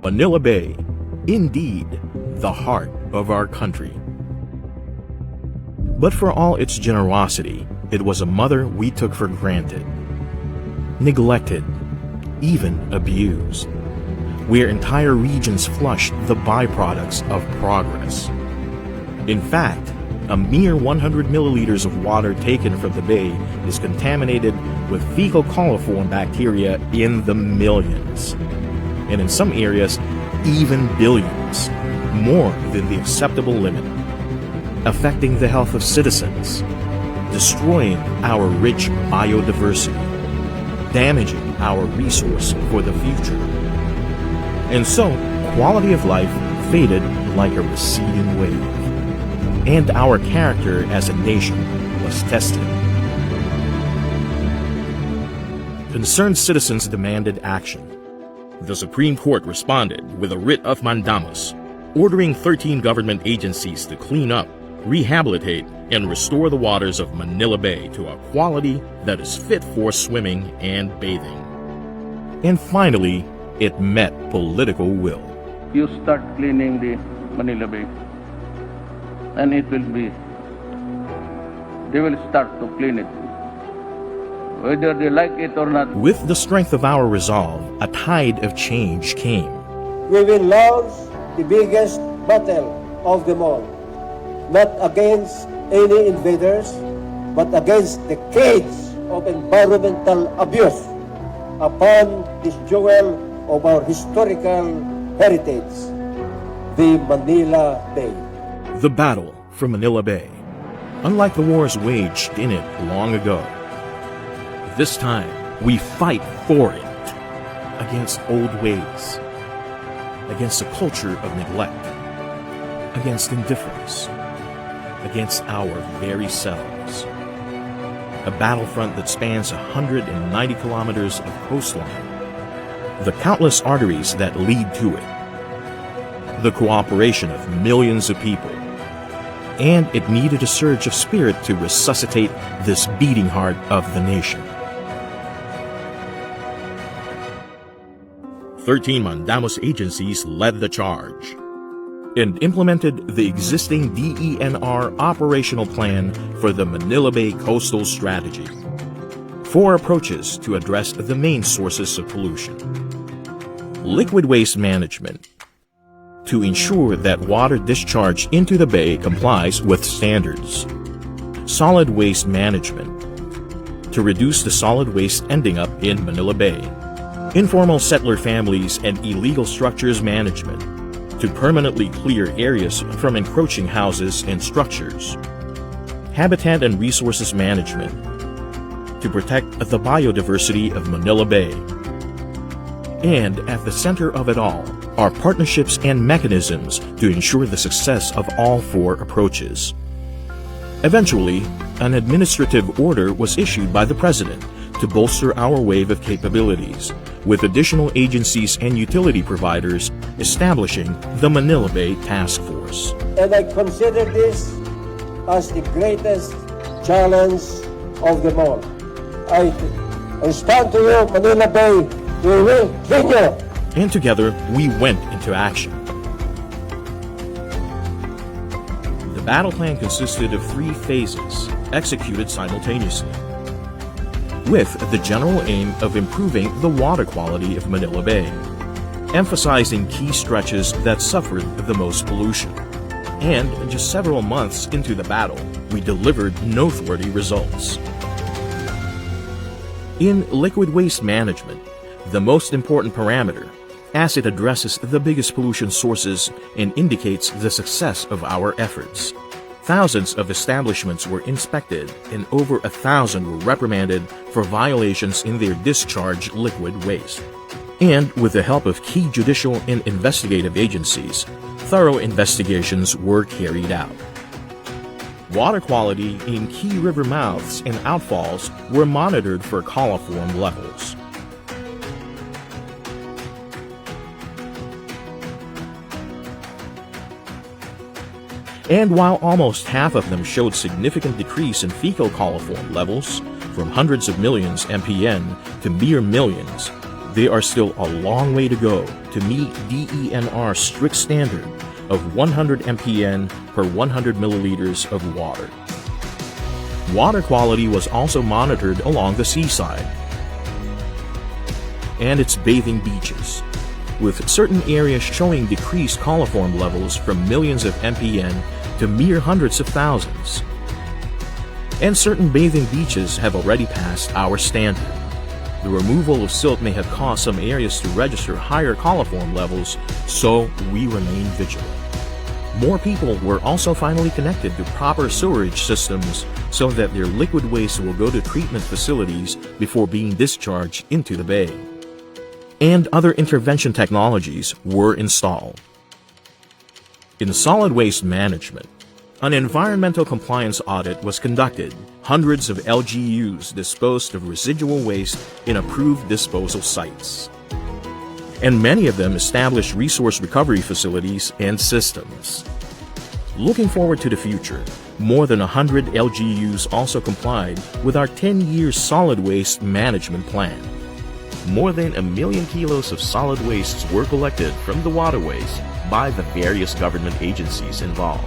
Manila Bay, indeed, the heart of our country. But for all its generosity, it was a mother we took for granted, neglected, even abused, where entire regions flushed the byproducts of progress. In fact, a mere 100 milliliters of water taken from the bay is contaminated with fecal coliform bacteria in the millions, and in some areas, even billions, more than the acceptable limit, affecting the health of citizens, destroying our rich biodiversity, damaging our resource for the future. And so, quality of life faded like a receding wave, and our character as a nation was tested. Concerned citizens demanded action. The Supreme Court responded with a writ of mandamus, ordering 13 government agencies to clean up, rehabilitate, and restore the waters of Manila Bay to a quality that is fit for swimming and bathing. And finally, it met political will. You start cleaning the Manila Bay, and they will start to clean it, whether they like it or not. With the strength of our resolve, a tide of change came. We will launch the biggest battle of them all, not against any invaders, but against the decades of environmental abuse upon this jewel of our historical heritage, the Manila Bay. The battle for Manila Bay, unlike the wars waged in it long ago, this time we fight for it, against old ways, against a culture of neglect, against indifference, against our very selves. A battlefront that spans 190 kilometers of coastline, the countless arteries that lead to it, the cooperation of millions of people, and it needed a surge of spirit to resuscitate this beating heart of the nation. 13 mandamus agencies led the charge and implemented the existing DENR operational plan for the Manila Bay Coastal Strategy. 4 approaches to address the main sources of pollution. Liquid waste management, to ensure that water discharge into the bay complies with standards. Solid waste management, to reduce the solid waste ending up in Manila Bay. Informal settler families and illegal structures management, to permanently clear areas from encroaching houses and structures. Habitat and resources management, to protect the biodiversity of Manila Bay. And at the center of it all are partnerships and mechanisms to ensure the success of all 4 approaches. Eventually, an administrative order was issued by the President to bolster our wave of capabilities, with additional agencies and utility providers establishing the Manila Bay Task Force. And I consider this as the greatest challenge of them all. I stand to you, Manila Bay, we will clean you. And together, we went into action. The battle plan consisted of 3 phases, executed simultaneously, with the general aim of improving the water quality of Manila Bay, emphasizing key stretches that suffered the most pollution. And just several months into the battle, we delivered noteworthy results. In liquid waste management, the most important parameter, as it addresses the biggest pollution sources and indicates the success of our efforts. Thousands of establishments were inspected and over 1,000 were reprimanded for violations in their discharged liquid waste. And with the help of key judicial and investigative agencies, thorough investigations were carried out. Water quality in key river mouths and outfalls were monitored for coliform levels. And while almost half of them showed significant decrease in fecal coliform levels, from hundreds of millions mpn to mere millions, they are still a long way to go to meet DENR's strict standard of 100 mpn per 100 milliliters of water. Water quality was also monitored along the seaside and its bathing beaches, with certain areas showing decreased coliform levels from millions of mpn to mere hundreds of thousands. And certain bathing beaches have already passed our standard. The removal of silt may have caused some areas to register higher coliform levels, so we remain vigilant. More people were also finally connected to proper sewerage systems so that their liquid waste will go to treatment facilities before being discharged into the bay. And other intervention technologies were installed. In solid waste management, an environmental compliance audit was conducted. Hundreds of LGUs disposed of residual waste in approved disposal sites. And many of them established resource recovery facilities and systems. Looking forward to the future, more than 100 LGUs also complied with our 10-year solid waste management plan. More than 1 million kilos of solid wastes were collected from the waterways by the various government agencies involved.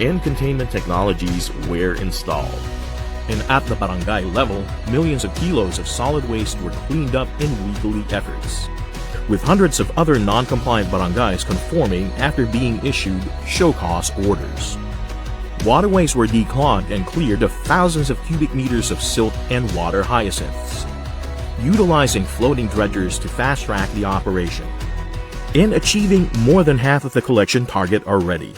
And containment technologies were installed. And at the barangay level, millions of kilos of solid waste were cleaned up in weekly efforts, with hundreds of other non-compliant barangays conforming after being issued show-cause orders. Waterways were declogged and cleared of thousands of cubic meters of silt and water hyacinths, utilizing floating dredgers to fast-track the operation, and achieving more than half of the collection target already.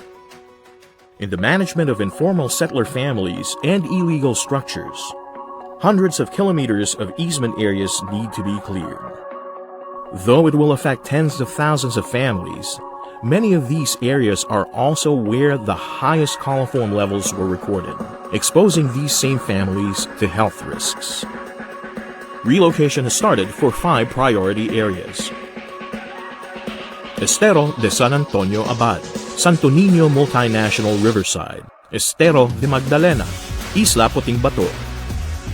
In the management of informal settler families and illegal structures, hundreds of kilometers of easement areas need to be cleared. Though it will affect tens of thousands of families, many of these areas are also where the highest coliform levels were recorded, exposing these same families to health risks. Relocation has started for 5 priority areas: Estero de San Antonio Abad, Santo Niño Multinational Riverside, Estero de Magdalena, Isla Puting Bato,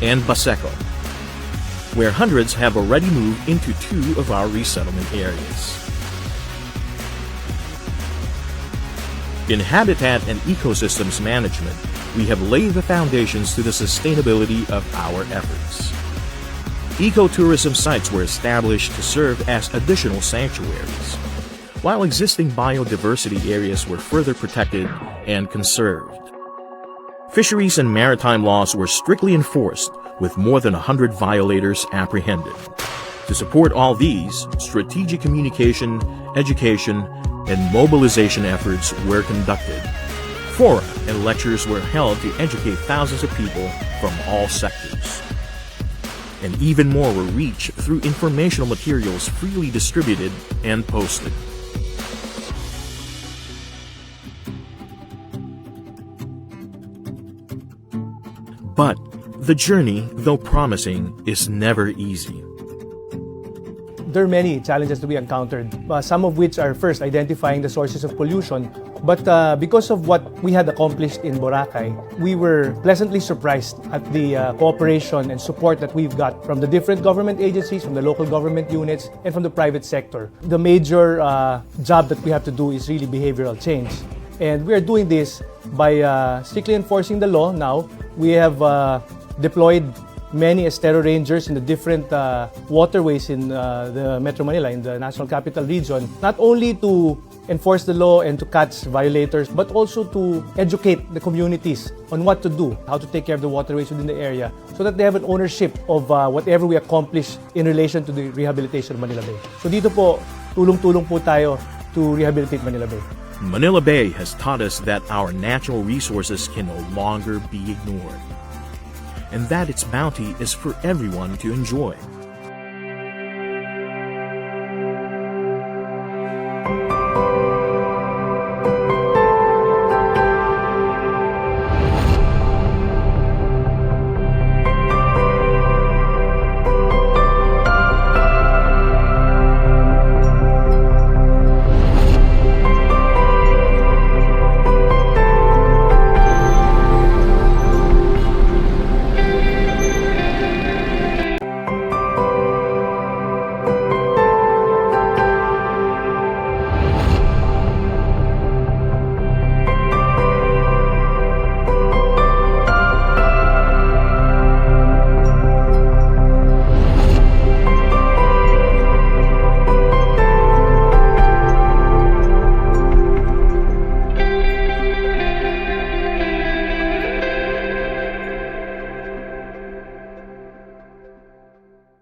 and Baseco, where hundreds have already moved into 2 of our resettlement areas. In habitat and ecosystems management, we have laid the foundations to the sustainability of our efforts. Ecotourism sites were established to serve as additional sanctuaries, while existing biodiversity areas were further protected and conserved. Fisheries and maritime laws were strictly enforced, with more than 100 violators apprehended. To support all these, strategic communication, education, and mobilization efforts were conducted. Fora and lectures were held to educate thousands of people from all sectors. And even more were reached through informational materials freely distributed and posted. But the journey, though promising, is never easy. There are many challenges to be encountered, some of which are first identifying the sources of pollution. But because of what we had accomplished in Boracay, we were pleasantly surprised at the cooperation and support that we've got from the different government agencies, from the local government units, and from the private sector. The major job that we have to do is really behavioral change. And we are doing this by strictly enforcing the law now. We have deployed many Estero Rangers in the different waterways in the Metro Manila, in the National Capital Region, not only to enforce the law and to catch violators, but also to educate the communities on what to do, how to take care of the waterways within the area, so that they have an ownership of whatever we accomplish in relation to the rehabilitation of Manila Bay. So dito po, tulong-tulong po tayo to rehabilitate Manila Bay. Manila Bay has taught us that our natural resources can no longer be ignored, and that its bounty is for everyone to enjoy.